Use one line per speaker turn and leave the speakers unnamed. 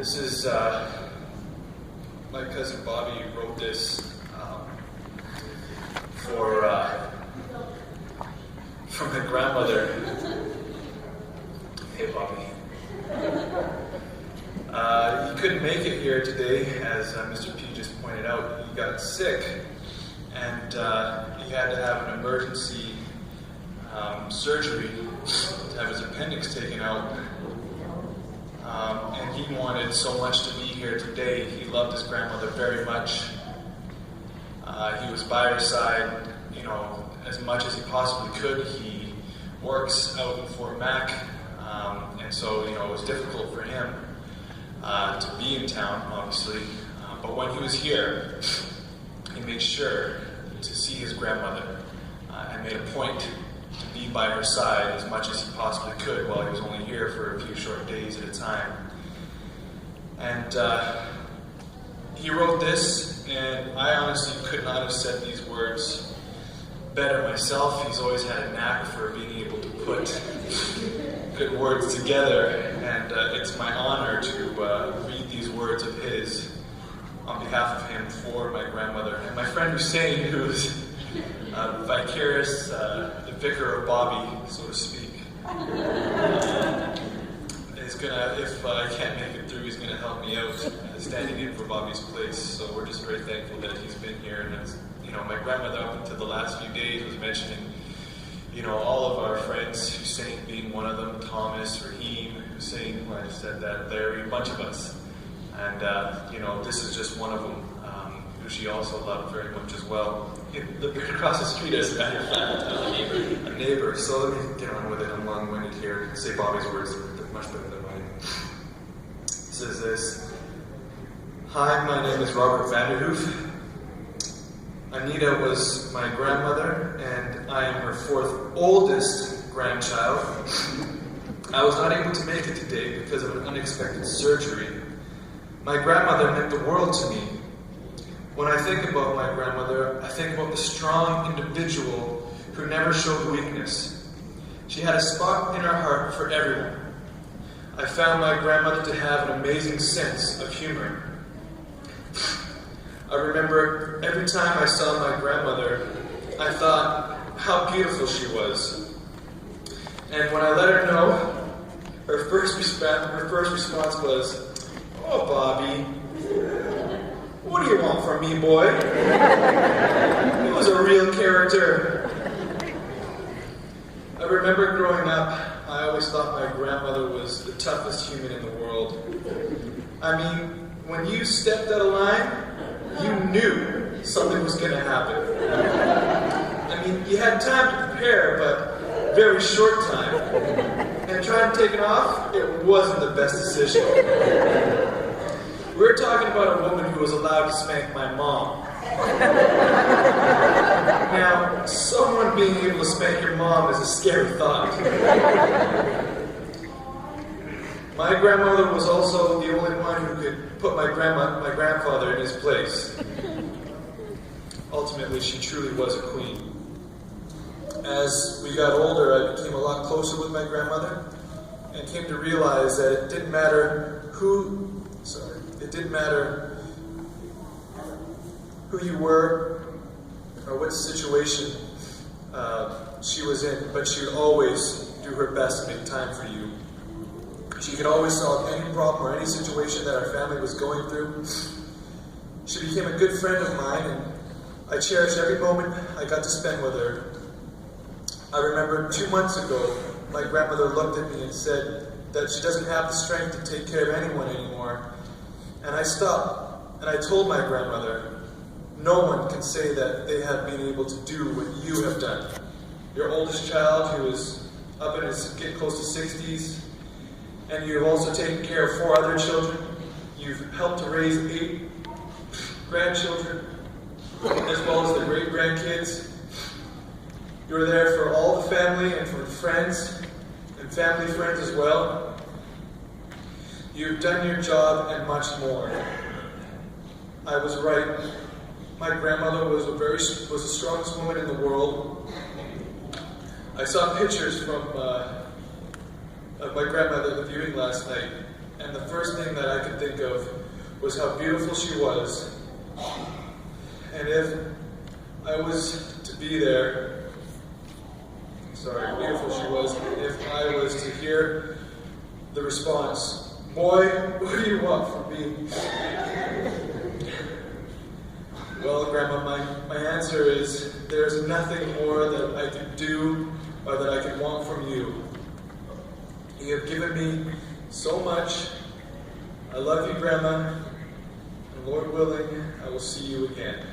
This is, my cousin Bobby wrote this for my grandmother. Hey, Bobby. He couldn't make it here today, as Mr. P just pointed out. He got sick, and he had to have an emergency surgery to have his appendix taken out. And he wanted so much to be here today. He loved his grandmother very much. He was by her side, as much as he possibly could. He works out in Fort Mac, and so, it was difficult for him to be in town, obviously. But when he was here, he made sure to see his grandmother and made a point to be by her side as much as he possibly could while he was only here for a few short days at a time. And he wrote this, and I honestly could not have said these words better myself. He's always had a knack for being able to put good words together, and it's my honor to read these words of his on behalf of him for my grandmother. And my friend Hussein, who's vicarious, the vicar of Bobby, so to speak, is gonna, if I can't make it through, he's gonna help me out standing in for Bobby's place. So we're just very thankful that he's been here. And as my grandmother up until the last few days was mentioning, all of our friends, Hussein being one of them, Thomas, Raheem, Hussein, I said that, Larry, a bunch of us. And, this is just one of them, who she also loved very much as well. He lived right across the street, as a matter of fact, a neighbor. So let me get on with it. I'm long-winded here. Say Bobby's words much better than mine. It says this: Hi, my name is Robert Vanderhoof. Anita was my grandmother, and I am her fourth oldest grandchild. I was not able to make it today because of an unexpected surgery. My grandmother meant the world to me. When I think about my grandmother, I think about the strong individual who never showed weakness. She had a spot in her heart for everyone. I found my grandmother to have an amazing sense of humor. I remember every time I saw my grandmother, I thought how beautiful she was. And when I let her know, her first response was, "Oh, Bobby, what do you want from me, boy?" He was a real character. I remember growing up, I always thought my grandmother was the toughest human in the world. I mean, when you stepped out of line, you knew something was going to happen. I mean, you had time to prepare, but very short time. And trying to take it off, it wasn't the best decision. We're talking about a woman who was allowed to spank my mom. Now, someone being able to spank your mom is a scary thought. My grandmother was also the only one who could put my grandfather in his place. Ultimately, she truly was a queen. As we got older, I became a lot closer with my grandmother and came to realize that it didn't matter who you were or what situation she was in, but she would always do her best to make time for you. She could always solve any problem or any situation that our family was going through. She became a good friend of mine, and I cherish every moment I got to spend with her. I remember 2 months ago, my grandmother looked at me and said that she doesn't have the strength to take care of anyone anymore. And I stopped, and I told my grandmother, no one can say that they have been able to do what you have done. Your oldest child, who is up in his getting close to 60s, and you have also taken care of 4 other children. You've helped to raise 8 grandchildren, as well as the great-grandkids. You were there for all the family and for friends, and family friends as well. You've done your job and much more. I was right. My grandmother was the strongest woman in the world. I saw pictures from of my grandmother at the viewing last night, and the first thing that I could think of was how beautiful she was. And if I was to be there, how beautiful she was, if I was to hear the response, "Boy, what do you want from me?" Well, Grandma, my answer is there's nothing more that I could do or that I could want from you. You have given me so much. I love you, Grandma, and Lord willing, I will see you again.